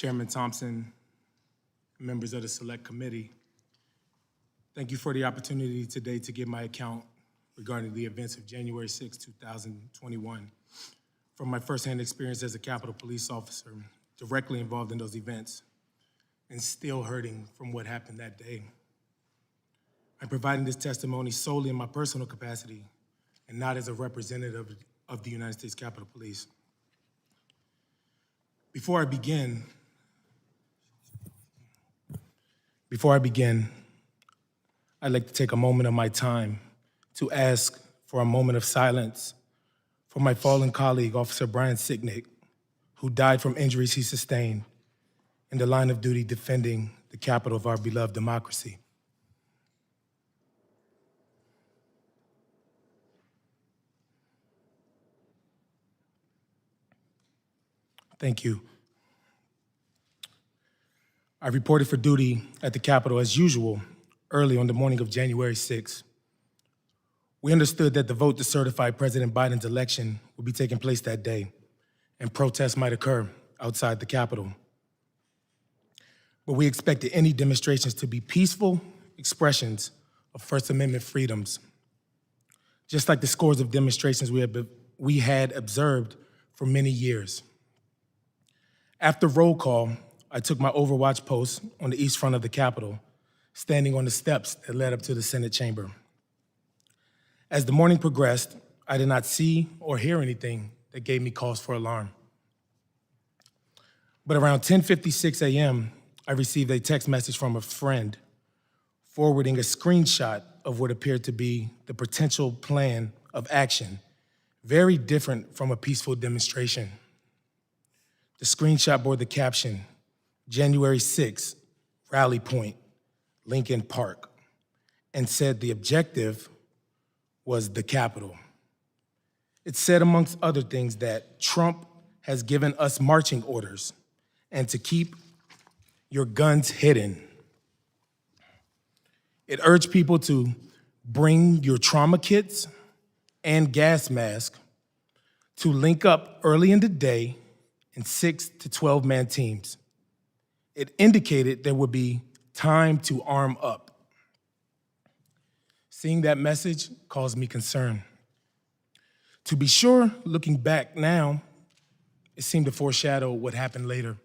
Chairman Thompson, members of the Select Committee, thank you for the opportunity today to give my account regarding the events of January 6, 2021, from my firsthand experience as a Capitol Police officer directly involved in those events and still hurting from what happened that day. I'm providing this testimony solely in my personal capacity and not as a representative of the United States Capitol Police. Before I begin, I'd like to take a moment of my time to ask for a moment of silence for my fallen colleague, Officer Brian Sicknick, who died from injuries he sustained in the line of duty defending the capital of our beloved democracy. Thank you. I reported for duty at the Capitol as usual early on the morning of January 6. We understood that the vote to certify President Biden's election would be taking place that day, and protests might occur outside the Capitol. But we expected any demonstrations to be peaceful expressions of First Amendment freedoms, just like the scores of demonstrations we had observed for many years. After roll call, I took my overwatch post on the east front of the Capitol, standing on the steps that led up to the Senate chamber. As the morning progressed, I did not see or hear anything that gave me cause for alarm. But around 10:56 a.m., I received a text message from a friend forwarding a screenshot of what appeared to be the potential plan of action, very different from a peaceful demonstration. The screenshot bore the caption, January 6, Rally Point, Lincoln Park, and said the objective was the Capitol. It said, amongst other things, that Trump has given us marching orders and to keep your guns hidden. It urged people to bring your trauma kits and gas masks, to link up early in the day in 6 to 12-man teams. It indicated there would be time to arm up. Seeing that message caused me concern. To be sure, looking back now, it seemed to foreshadow what happened later.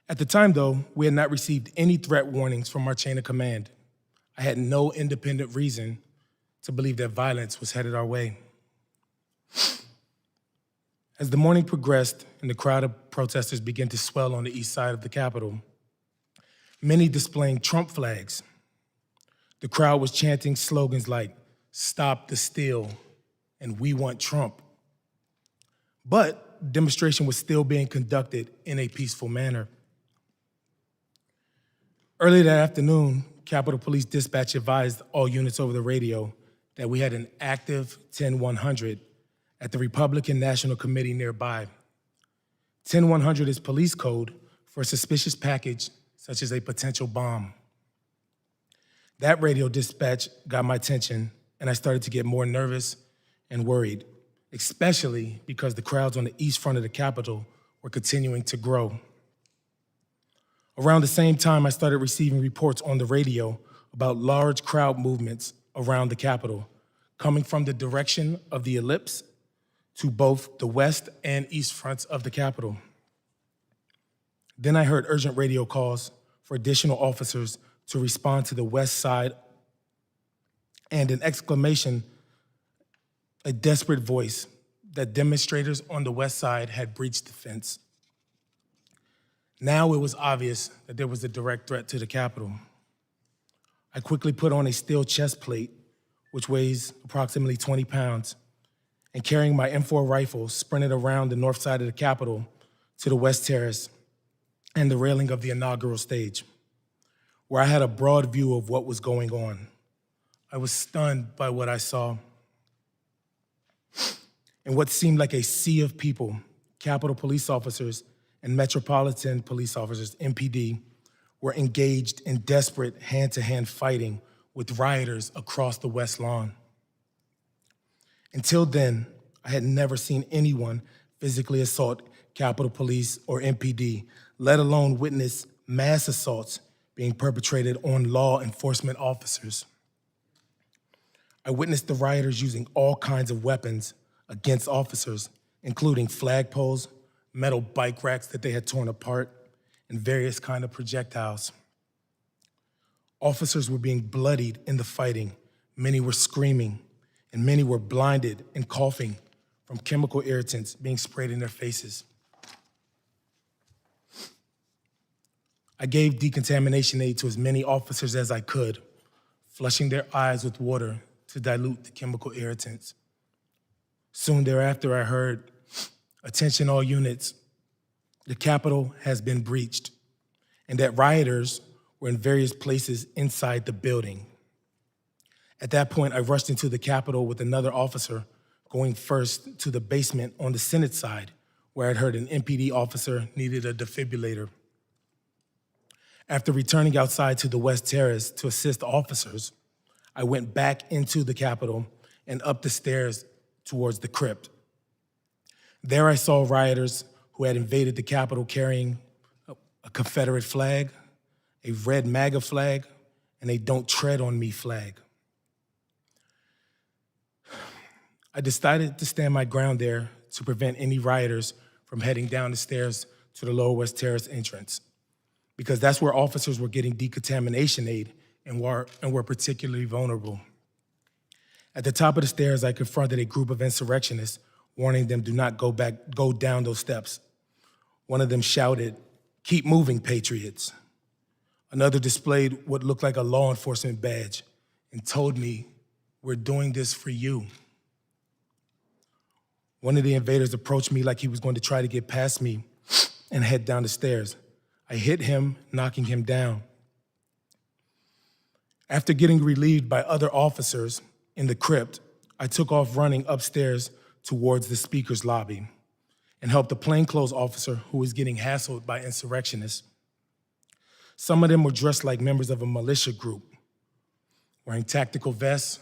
At the time, though, we had not received any threat warnings from our chain of command. I had no independent reason to believe that violence was headed our way. As the morning progressed and the crowd of protesters began to swell on the east side of the Capitol, many displaying Trump flags, the crowd was chanting slogans like, "Stop the steal," and "We want Trump." But the demonstration was still being conducted in a peaceful manner. Early that afternoon, Capitol Police Dispatch advised all units over the radio that we had an active 10-100 at the Republican National Committee nearby. 10-100 is police code for a suspicious package such as a potential bomb. That radio dispatch got my attention, and I started to get more nervous and worried, especially because the crowds on the east front of the Capitol were continuing to grow. Around the same time, I started receiving reports on the radio about large crowd movements around the Capitol, coming from the direction of the ellipse to both the west and east fronts of the Capitol. Then I heard urgent radio calls for additional officers to respond to the west side, and an exclamation, a desperate voice, that demonstrators on the west side had breached the fence. Now it was obvious that there was a direct threat to the Capitol. I quickly put on a steel chest plate, which weighs approximately 20 pounds, and carrying my M4 rifle, sprinted around the north side of the Capitol to the West Terrace and the railing of the inaugural stage, where I had a broad view of what was going on. I was stunned by what I saw. In what seemed like a sea of people, Capitol police officers and Metropolitan Police officers, MPD, were engaged in desperate hand-to-hand fighting with rioters across the West Lawn. Until then, I had never seen anyone physically assault Capitol Police or MPD, let alone witness mass assaults being perpetrated on law enforcement officers. I witnessed the rioters using all kinds of weapons against officers, including flagpoles, metal bike racks that they had torn apart, and various kinds of projectiles. Officers were being bloodied in the fighting. Many were screaming, and many were blinded and coughing from chemical irritants being sprayed in their faces. I gave decontamination aid to as many officers as I could, flushing their eyes with water to dilute the chemical irritants. Soon thereafter, I heard, "Attention all units, the Capitol has been breached," and that rioters were in various places inside the building. At that point, I rushed into the Capitol with another officer, going first to the basement on the Senate side, where I'd heard an MPD officer needed a defibrillator. After returning outside to the West Terrace to assist officers, I went back into the Capitol and up the stairs towards the crypt. There I saw rioters who had invaded the Capitol carrying a Confederate flag, a red MAGA flag, and a "Don't Tread on Me" flag. I decided to stand my ground there to prevent any rioters from heading down the stairs to the Lower West Terrace entrance, because that's where officers were getting decontamination aid and were particularly vulnerable. At the top of the stairs, I confronted a group of insurrectionists, warning them do not go down those steps. One of them shouted, "Keep moving, patriots." Another displayed what looked like a law enforcement badge and told me, "We're doing this for you." One of the invaders approached me like he was going to try to get past me and head down the stairs. I hit him, knocking him down. After getting relieved by other officers in the crypt, I took off running upstairs towards the speaker's lobby and helped a plainclothes officer who was getting hassled by insurrectionists. Some of them were dressed like members of a militia group, wearing tactical vests,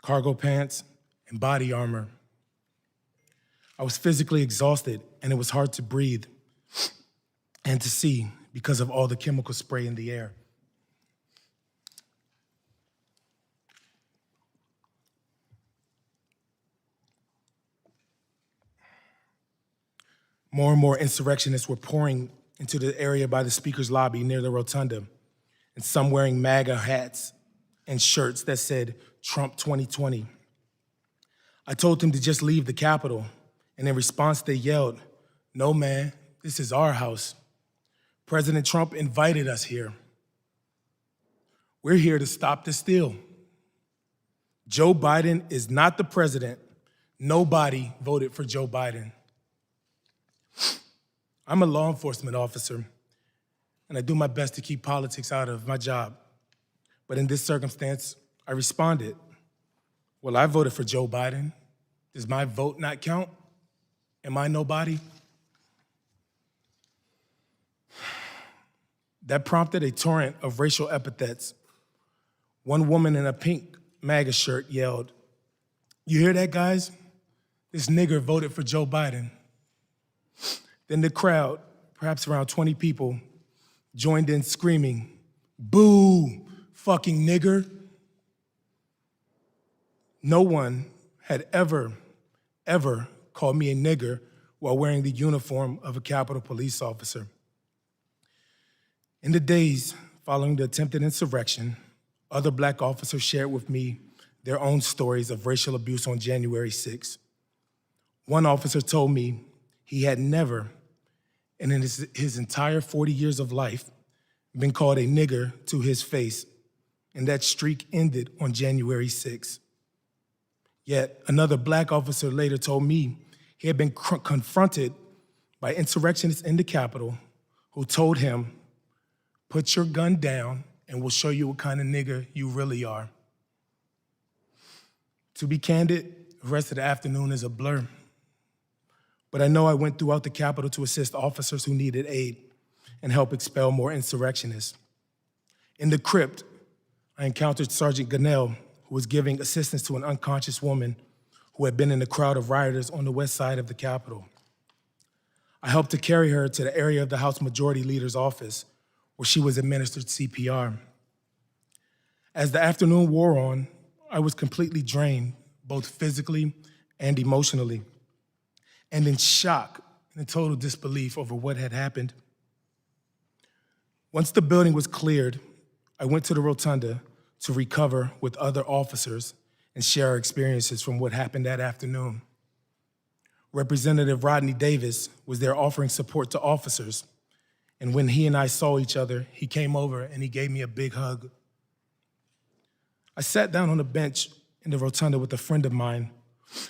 cargo pants, and body armor. I was physically exhausted, and it was hard to breathe and to see because of all the chemical spray in the air. More and more insurrectionists were pouring into the area by the speaker's lobby near the rotunda, and some wearing MAGA hats and shirts that said Trump 2020. I told them to just leave the Capitol, and in response they yelled, "No, man, this is our house. President Trump invited us here. We're here to stop the steal. Joe Biden is not the president. Nobody voted for Joe Biden." I'm a law enforcement officer, and I do my best to keep politics out of my job. But in this circumstance, I responded, "Well, I voted for Joe Biden. Does my vote not count? Am I nobody?" That prompted a torrent of racial epithets. One woman in a pink MAGA shirt yelled, "You hear that, guys? This nigger voted for Joe Biden." Then the crowd, perhaps around 20 people, joined in screaming, "Boo, fucking nigger." No one had ever called me a nigger while wearing the uniform of a Capitol Police officer. In the days following the attempted insurrection, other Black officers shared with me their own stories of racial abuse on January 6th. One officer told me he had never, and in his entire 40 years of life, been called a nigger to his face, and that streak ended on January 6th. Yet another Black officer later told me he had been confronted by insurrectionists in the Capitol who told him, "Put your gun down and we'll show you what kind of nigger you really are." To be candid, the rest of the afternoon is a blur. But I know I went throughout the Capitol to assist officers who needed aid and help expel more insurrectionists. In the crypt, I encountered Sergeant Gunnell, who was giving assistance to an unconscious woman who had been in a crowd of rioters on the west side of the Capitol. I helped to carry her to the area of the House Majority Leader's office, where she was administered CPR. As the afternoon wore on, I was completely drained, both physically and emotionally, and in shock and in total disbelief over what had happened. Once the building was cleared, I went to the rotunda to recover with other officers and share our experiences from what happened that afternoon. Representative Rodney Davis was there offering support to officers, and when he and I saw each other, he came over and he gave me a big hug. I sat down on a bench in the rotunda with a friend of mine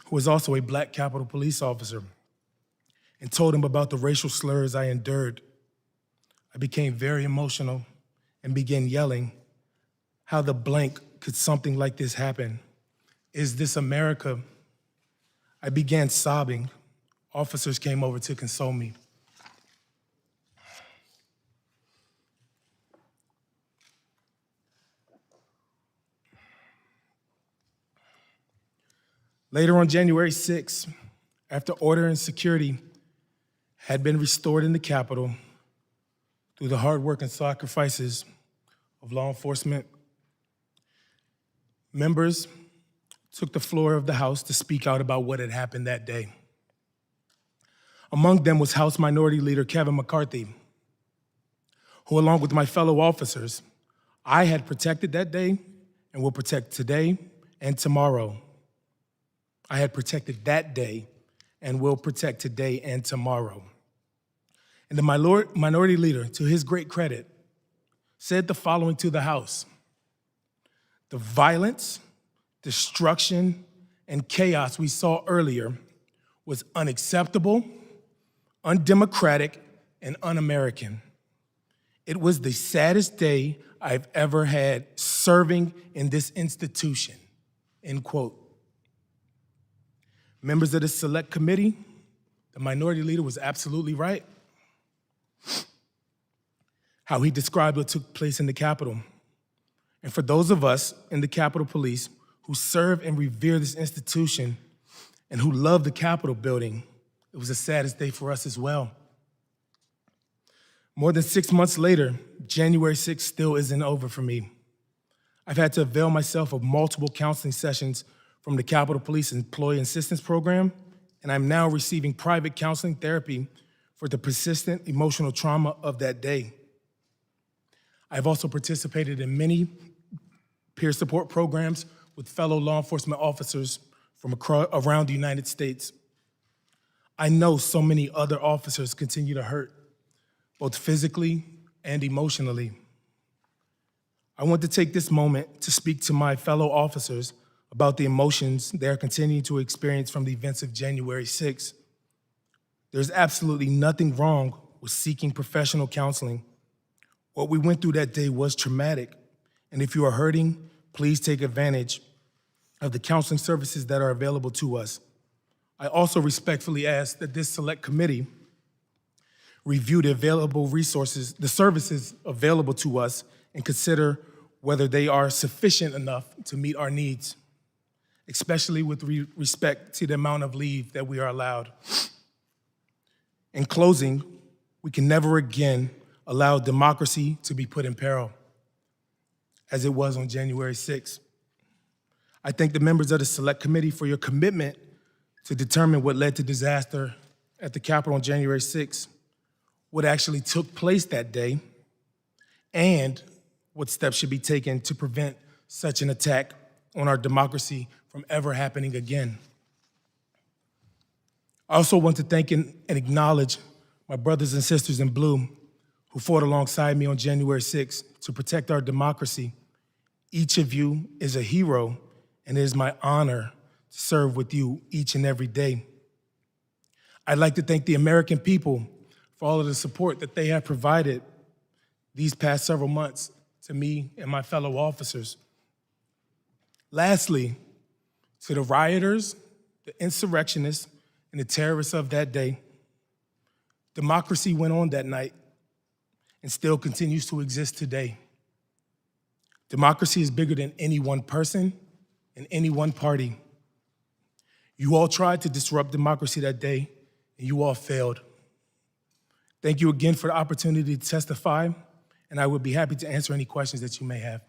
who was also a Black Capitol Police officer and told him about the racial slurs I endured. I became very emotional and began yelling, "How the blank could something like this happen? Is this America?" I began sobbing. Officers came over to console me. Later on January 6th, after order and security had been restored in the Capitol through the hard work and sacrifices of law enforcement, members took the floor of the House to speak out about what had happened that day. Among them was House Minority Leader Kevin McCarthy, who, along with my fellow officers, I had protected that day and will protect today and tomorrow. I had protected that day and will protect today and tomorrow. And the Minority Leader, to his great credit, said the following to the House: "The violence, destruction, and chaos we saw earlier was unacceptable, undemocratic, and un-American. It was the saddest day I've ever had serving in this institution," end quote. Members of the Select Committee, the Minority Leader was absolutely right. How he described what took place in the Capitol. And for those of us in the Capitol Police who serve and revere this institution and who love the Capitol building, it was the saddest day for us as well. More than 6 months later, January 6th still isn't over for me. I've had to avail myself of multiple counseling sessions from the Capitol Police Employee Assistance Program, and I'm now receiving private counseling therapy for the persistent emotional trauma of that day. I've also participated in many peer support programs with fellow law enforcement officers from around the United States. I know so many other officers continue to hurt, both physically and emotionally. I want to take this moment to speak to my fellow officers about the emotions they are continuing to experience from the events of January 6th. There's absolutely nothing wrong with seeking professional counseling. What we went through that day was traumatic, and if you are hurting, please take advantage of the counseling services that are available to us. I also respectfully ask that this select committee review the available resources, the services available to us, and consider whether they are sufficient enough to meet our needs, especially with respect to the amount of leave that we are allowed. In closing, we can never again allow democracy to be put in peril, as it was on January 6th. I thank the members of the Select Committee for your commitment to determine what led to disaster at the Capitol on January 6th, what actually took place that day, and what steps should be taken to prevent such an attack on our democracy from ever happening again. I also want to thank and acknowledge my brothers and sisters in blue who fought alongside me on January 6th to protect our democracy. Each of you is a hero, and it is my honor to serve with you each and every day. I'd like to thank the American people for all of the support that they have provided these past several months to me and my fellow officers. Lastly, to the rioters, the insurrectionists, and the terrorists of that day, democracy went on that night and still continues to exist today. Democracy is bigger than any one person and any one party. You all tried to disrupt democracy that day, and you all failed. Thank you again for the opportunity to testify, and I would be happy to answer any questions that you may have.